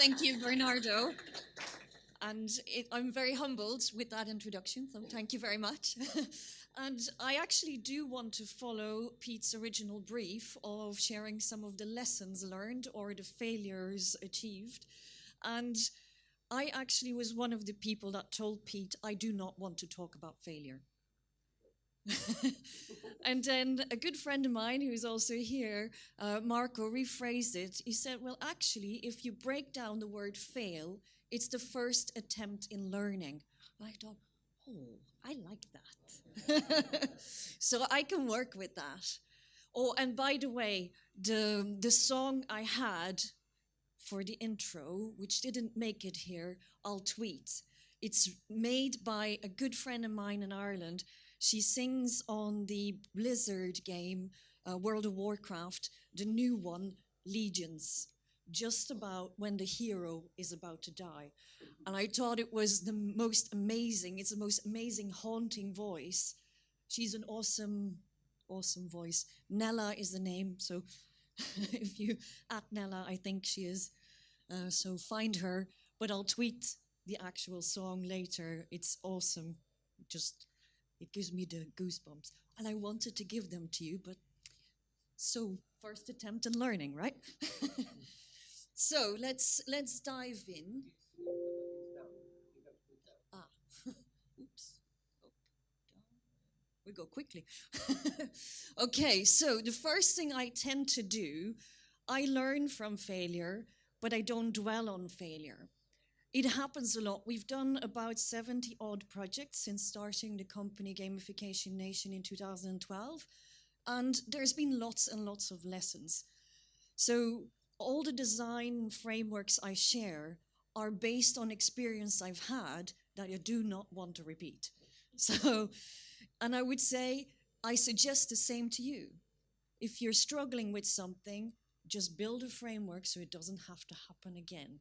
Thank you, Bernardo. And I'm very humbled with that introduction, so thank you very much. And I actually do want to follow Pete's original brief of sharing some of the lessons learned or the failures achieved. And I actually was one of the people that told Pete, I do not want to talk about failure. And then a good friend of mine who's also here, Marco, rephrased it. He said, well, actually, if you break down the word fail, it's the first attempt in learning. And I thought, oh, I like that. So I can work with that. Oh, and by the way, the song I had for the intro, which didn't make it here, I'll tweet. It's made by a good friend of mine in Ireland. She sings on the Blizzard game, World of Warcraft, the new one, Legions, just about when the hero is about to die. And I thought it was the most amazing, it's the most amazing, haunting voice. She's an awesome, awesome voice. Nella is the name, so if you at Nella, I think she is. So find her, but I'll tweet the actual song later. It's awesome. It gives me the goosebumps. And I wanted to give them to you, but so first attempt in learning, right? So let's dive in. Ah, oops. Oh, we go quickly. Okay, so the first thing I tend to do, I learn from failure, but I don't dwell on failure. It happens a lot. We've done about 70 odd projects since starting the company Gamification Nation in 2012. And there's been lots and lots of lessons. So all the design frameworks I share are based on experience I've had that I do not want to repeat. So, and I would say, I suggest the same to you. If you're struggling with something, just build a framework so it doesn't have to happen again.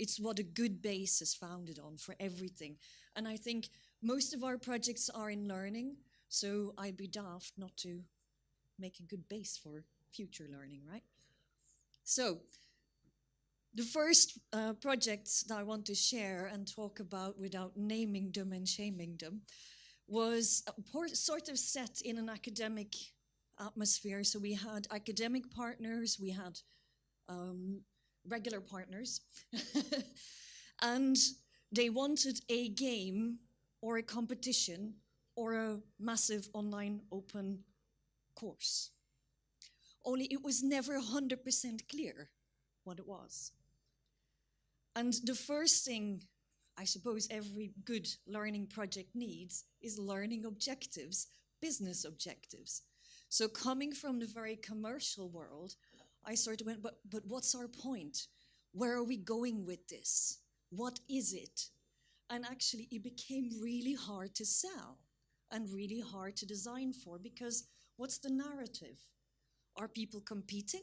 It's what a good base is founded on for everything. And I think most of our projects are in learning, so I'd be daft not to make a good base for future learning, right? So the first projects that I want to share and talk about without naming them and shaming them was sort of set in an academic atmosphere. So we had academic partners, we had regular partners, and they wanted a game or a competition or a massive online open course. Only it was never 100% clear what it was. And the first thing I suppose every good learning project needs is learning objectives, business objectives. So coming from the very commercial world, I sort of went, but what's our point? Where are we going with this? What is it? And actually, it became really hard to sell and really hard to design for, because what's the narrative? Are people competing,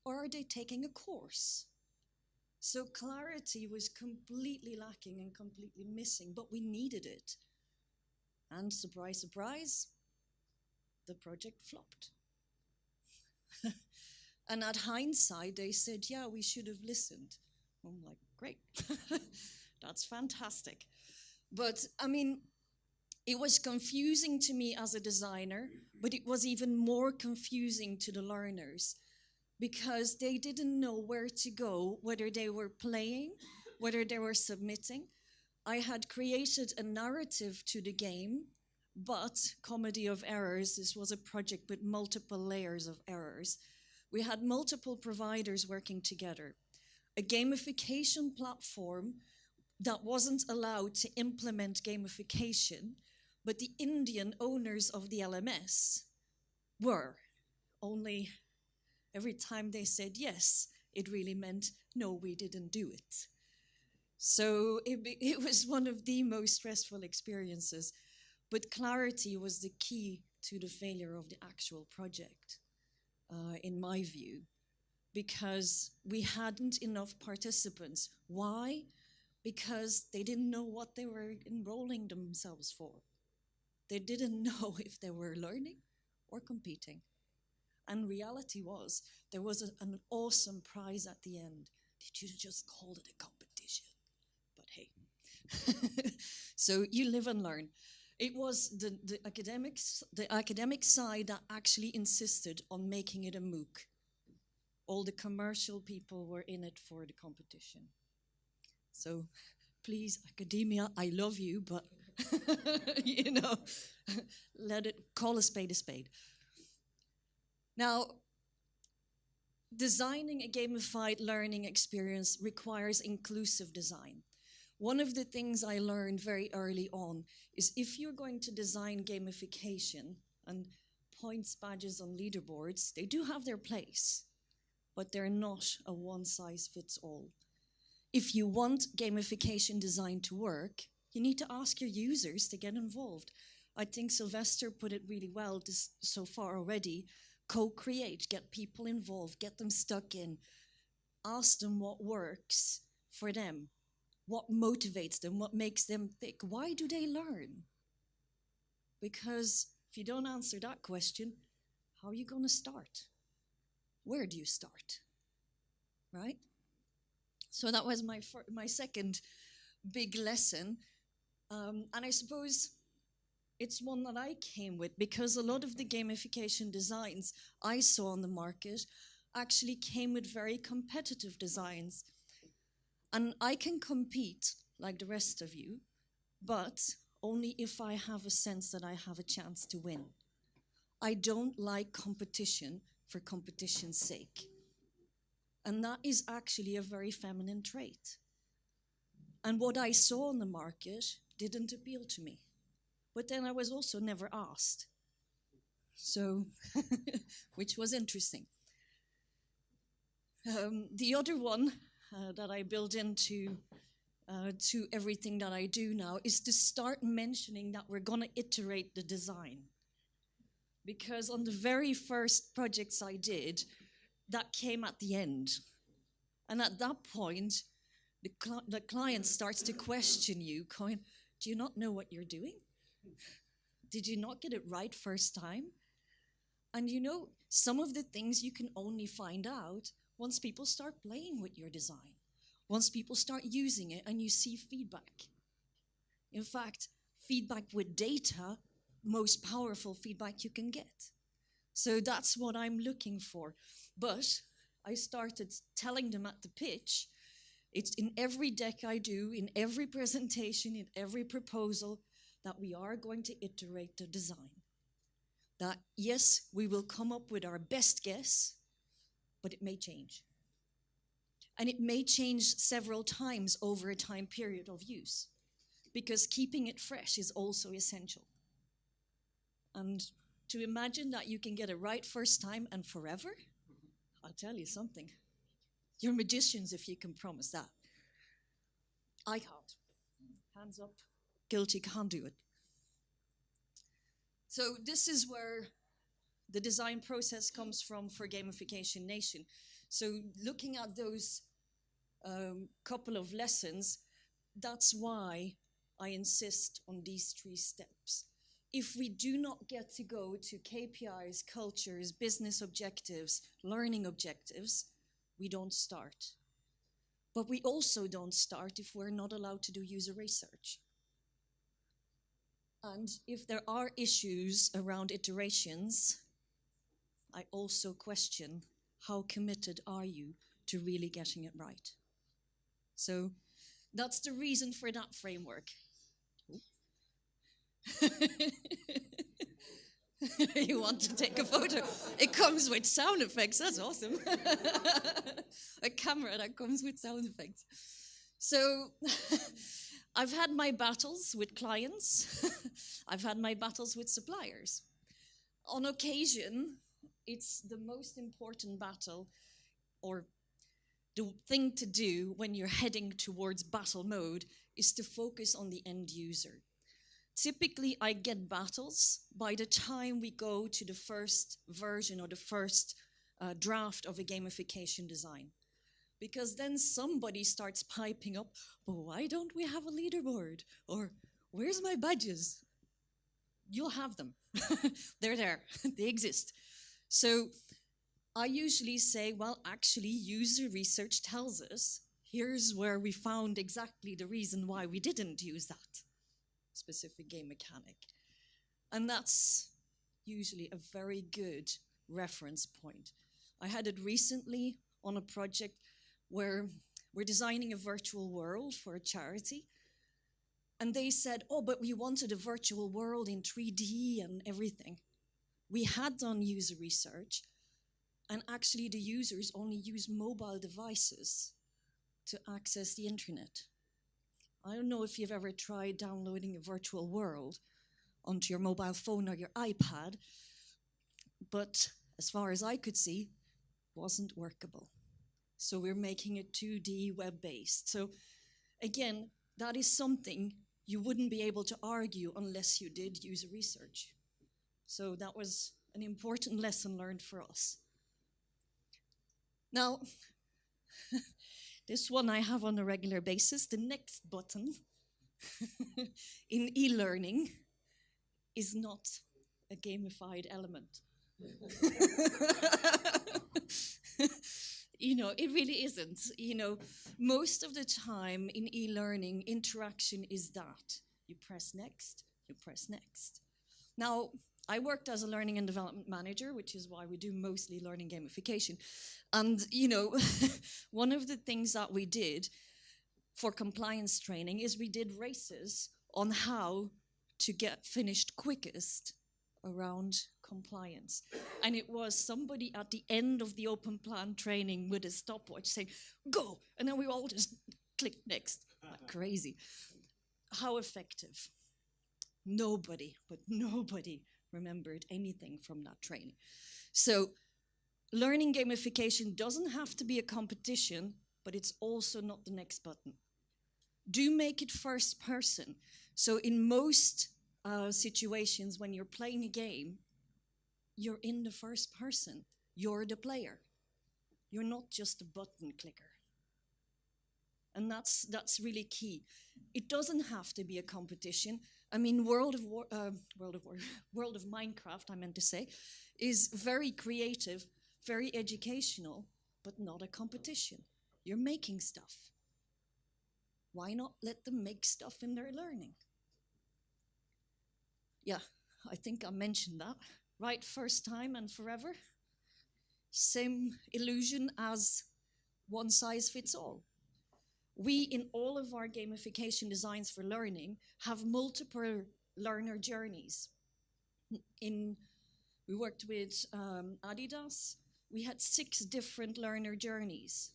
or are they taking a course? So clarity was completely lacking and completely missing, but we needed it. And surprise, surprise, the project flopped. And at hindsight, they said, yeah, we should have listened. I'm like, great, that's fantastic. But I mean, it was confusing to me as a designer, but it was even more confusing to the learners because they didn't know where to go, whether they were playing, whether they were submitting. I had created a narrative to the game, but comedy of errors, this was a project with multiple layers of errors. We had multiple providers working together. A gamification platform that wasn't allowed to implement gamification, but the Indian owners of the LMS were. Only every time they said yes, it really meant, no, we didn't do it. So it was one of the most stressful experiences. But clarity was the key to the failure of the actual project, in my view, because we hadn't enough participants. Why? Because they didn't know what they were enrolling themselves for. They didn't know if they were learning or competing. And reality was, there was an awesome prize at the end. did you just call it a competition? But hey. So you live and learn. It was the academic side that actually insisted on making it a MOOC. All the commercial people were in it for the competition. So please, academia, I love you, but you know, let it call a spade a spade. Now, designing a gamified learning experience requires inclusive design. One of the things I learned very early on is if you're going to design gamification and points, badges on leaderboards, they do have their place, but they're not a one-size-fits-all. If you want gamification design to work, you need to ask your users to get involved. I think Sylvester put it really well so far already. Co-create, get people involved, get them stuck in, ask them what works for them. What motivates them? What makes them think? Why do they learn? Because if you don't answer that question, how are you going to start? Where do you start? Right? So that was my second big lesson. And I suppose it's one that I came with because a lot of the gamification designs I saw on the market actually came with very competitive designs. And I can compete like the rest of you, but only if I have a sense that I have a chance to win. I don't like competition for competition's sake. And that is actually a very feminine trait. And what I saw on the market didn't appeal to me. But then I was also never asked. So, which was interesting. The other one that I build into to everything that I do now is to start mentioning that we're going to iterate the design. Because on the very first projects I did, that came at the end. And at that point, the client starts to question you, going, do you not know what you're doing? Did you not get it right first time? And you know, some of the things you can only find out once people start playing with your design, once people start using it and you see feedback. In fact, feedback with data, most powerful feedback you can get. So that's what I'm looking for. But I started telling them at the pitch, it's in every deck I do, in every presentation, in every proposal, that we are going to iterate the design. That yes, we will come up with our best guess, but it may change. And it may change several times over a time period of use, because keeping it fresh is also essential. And to imagine that you can get it right first time and forever, I'll tell you something. You're magicians if you can promise that. I can't. Hands up. Guilty, can't do it. So this is where the design process comes from for Gamification Nation. So looking at those couple of lessons, that's why I insist on these 3 steps. If we do not get to go to KPIs, cultures, business objectives, learning objectives, we don't start. But we also don't start if we're not allowed to do user research. And if there are issues around iterations, I also question how committed are you to really getting it right. So that's the reason for that framework. You want to take a photo? It comes with sound effects. That's awesome. A camera that comes with sound effects. So I've had my battles with clients. I've had my battles with suppliers. On occasion, it's the most important battle, or the thing to do when you're heading towards battle mode is to focus on the end user. Typically, I get battles by the time we go to the first version or the first draft of a gamification design. Because then somebody starts piping up, but why don't we have a leaderboard? Or where's my badges? You'll have them. They're there. They exist. So I usually say, well, actually, user research tells us here's where we found exactly the reason why we didn't use that specific game mechanic. And that's usually a very good reference point. I had it recently on a project where we're designing a virtual world for a charity. And they said, oh, but we wanted a virtual world in 3D and everything. We had done user research, and actually the users only use mobile devices to access the internet. I don't know if you've ever tried downloading a virtual world onto your mobile phone or your iPad, but as far as I could see, wasn't workable. So we're making it 2D web-based. So again, that is something you wouldn't be able to argue unless you did user research. So that was an important lesson learned for us. Now, this one I have on a regular basis. The next button in e-learning is not a gamified element. It really isn't. Most of the time in e-learning, interaction is that. You press next, you press next. Now, I worked as a learning and development manager, which is why we do mostly learning gamification. And, one of the things that we did for compliance training is we did races on how to get finished quickest around compliance. And it was somebody at the end of the open plan training with a stopwatch saying, go! And then we all just clicked next. Like crazy. How effective? Nobody remembered anything from that training. So learning gamification doesn't have to be a competition, but it's also not the next button. Do make it first person. So in most situations when you're playing a game, you're in the first person. You're the player. You're not just a button clicker. And that's really key. It doesn't have to be a competition. I mean, World of Minecraft, I meant to say, is very creative, very educational, but not a competition. You're making stuff. Why not let them make stuff in their learning? Yeah, I think I mentioned that. Right, first time and forever. Same illusion as one size fits all. We, in all of our gamification designs for learning, have multiple learner journeys. We worked with Adidas. We had 6 different learner journeys.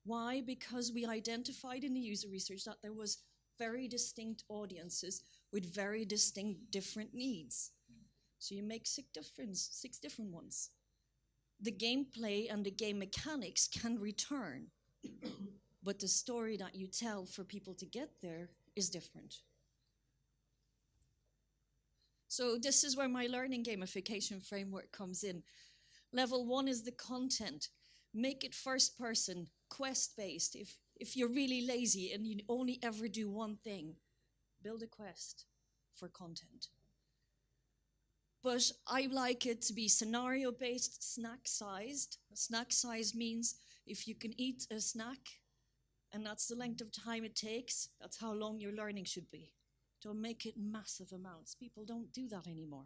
Why? Because we identified in the user research that there was very distinct audiences with very distinct different needs. So you make 6 different ones. The gameplay and the game mechanics can return, but the story that you tell for people to get there is different. So this is where my learning gamification framework comes in. Level 1 is the content. Make it first person, quest-based. If you're really lazy and you only ever do one thing, build a quest for content. But I like it to be scenario-based, snack-sized. Snack-sized means if you can eat a snack and that's the length of time it takes, that's how long your learning should be. Don't make it massive amounts. People don't do that anymore.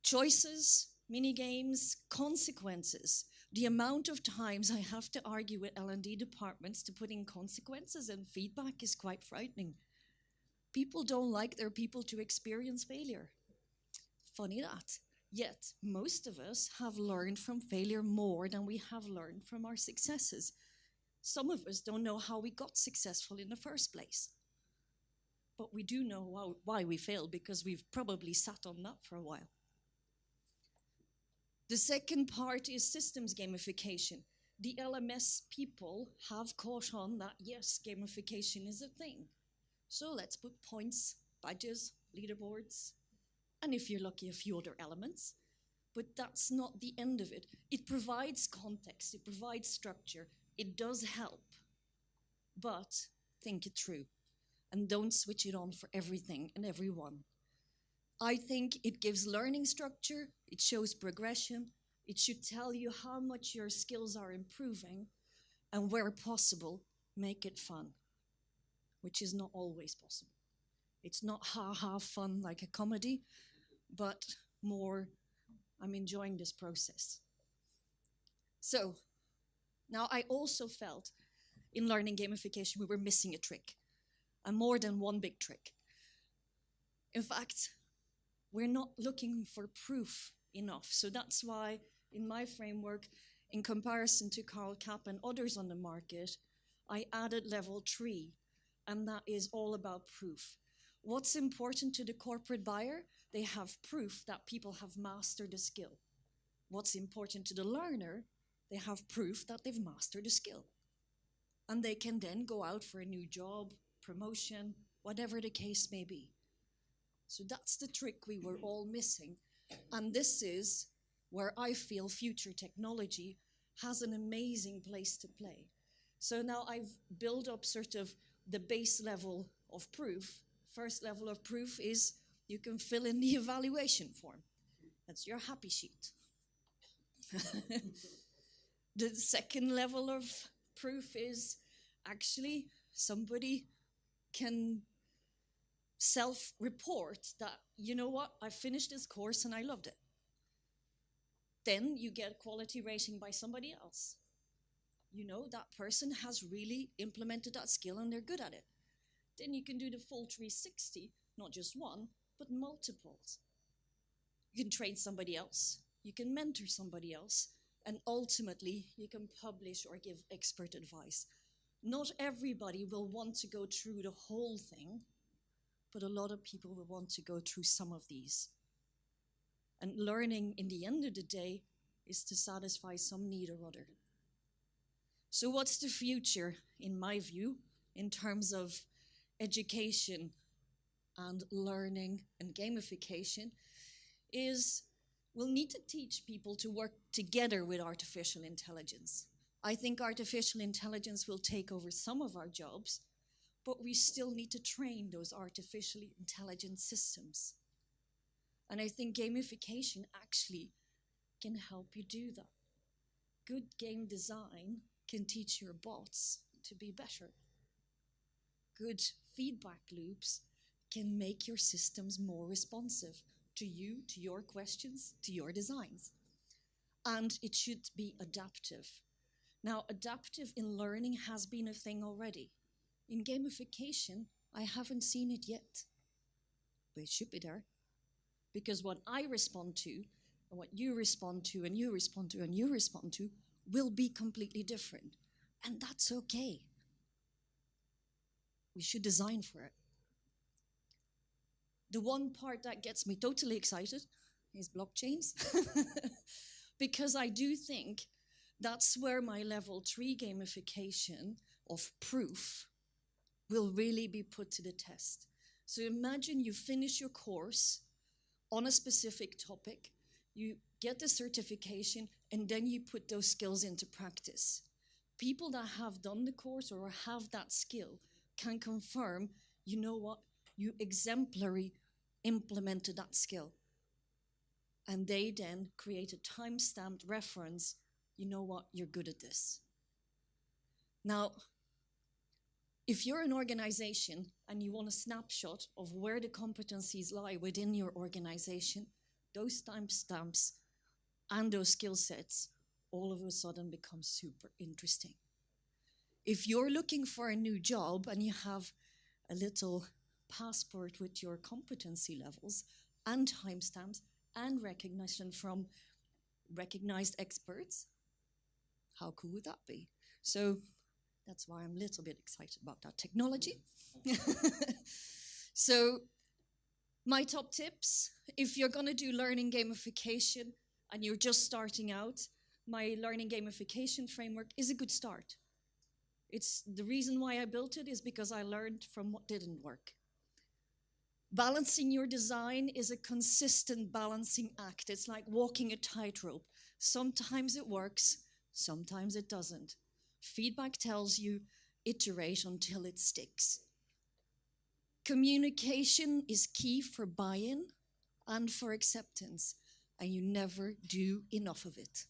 Choices, mini-games, consequences. The amount of times I have to argue with L&D departments to put in consequences and feedback is quite frightening. People don't like their people to experience failure. Funny that. Yet, most of us have learned from failure more than we have learned from our successes. Some of us don't know how we got successful in the first place. But we do know why we failed, because we've probably sat on that for a while. The second part is systems gamification. The LMS people have caught on that, yes, gamification is a thing. So let's put points, badges, leaderboards, and if you're lucky, a few other elements. But that's not the end of it. It provides context, it provides structure, it does help. But think it through and don't switch it on for everything and everyone. I think it gives learning structure, it shows progression, it should tell you how much your skills are improving, and where possible, make it fun, which is not always possible. It's not ha-ha fun like a comedy, but more, I'm enjoying this process. So now I also felt in learning gamification we were missing a trick, and more than one big trick. In fact, we're not looking for proof enough. So that's why in my framework, in comparison to Carl Kapp and others on the market, I added level 3, and that is all about proof. What's important to the corporate buyer? They have proof that people have mastered the skill. What's important to the learner? They have proof that they've mastered the skill. And they can then go out for a new job, promotion, whatever the case may be. So that's the trick we were all missing. And this is where I feel future technology has an amazing place to play. So now I've built up sort of the base level of proof. First level of proof is you can fill in the evaluation form. That's your happy sheet. The second level of proof is actually somebody can self-report that, you know what, I finished this course and I loved it. Then you get quality rating by somebody else. You know, that person has really implemented that skill and they're good at it. Then you can do the full 360, not just one, but multiples. You can train somebody else, you can mentor somebody else, and ultimately you can publish or give expert advice. Not everybody will want to go through the whole thing, but a lot of people will want to go through some of these. And learning, in the end of the day, is to satisfy some need or other. So what's the future, in my view, in terms of education and learning and gamification, is we'll need to teach people to work together with artificial intelligence. I think artificial intelligence will take over some of our jobs, but we still need to train those artificially intelligent systems. And I think gamification actually can help you do that. Good game design can teach your bots to be better. Good feedback loops can make your systems more responsive to you, to your questions, to your designs. And it should be adaptive. Now, adaptive in learning has been a thing already. In gamification, I haven't seen it yet, but it should be there. Because what I respond to, and what you respond to, and you respond to, and you respond to, will be completely different. And that's okay. We should design for it. The one part that gets me totally excited is blockchains. Because I do think that's where my level 3 gamification of proof will really be put to the test. So imagine you finish your course on a specific topic, you get the certification, and then you put those skills into practice. People that have done the course or have that skill can confirm, you know what, you exemplary implemented that skill. And they then create a time-stamped reference, you know what, you're good at this. Now, if you're an organization and you want a snapshot of where the competencies lie within your organization, those timestamps and those skill sets all of a sudden become super interesting. If you're looking for a new job and you have a little passport with your competency levels and timestamps and recognition from recognized experts, how cool would that be? So that's why I'm a little bit excited about that technology. So my top tips, if you're going to do learning gamification and you're just starting out, my learning gamification framework is a good start. It's the reason why I built it is because I learned from what didn't work. Balancing your design is a consistent balancing act. It's like walking a tightrope. Sometimes it works, sometimes it doesn't. Feedback tells you, iterate until it sticks. Communication is key for buy-in and for acceptance, and you never do enough of it.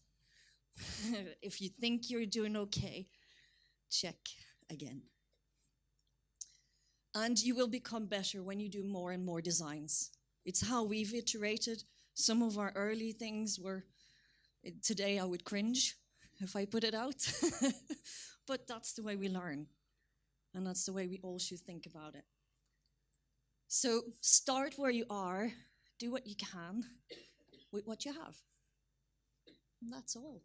If you think you're doing okay, check again. And you will become better when you do more and more designs. It's how we've iterated. Some of our early things were, today I would cringe if I put it out. But that's the way we learn. And that's the way we all should think about it. So start where you are, do what you can with what you have. And that's all.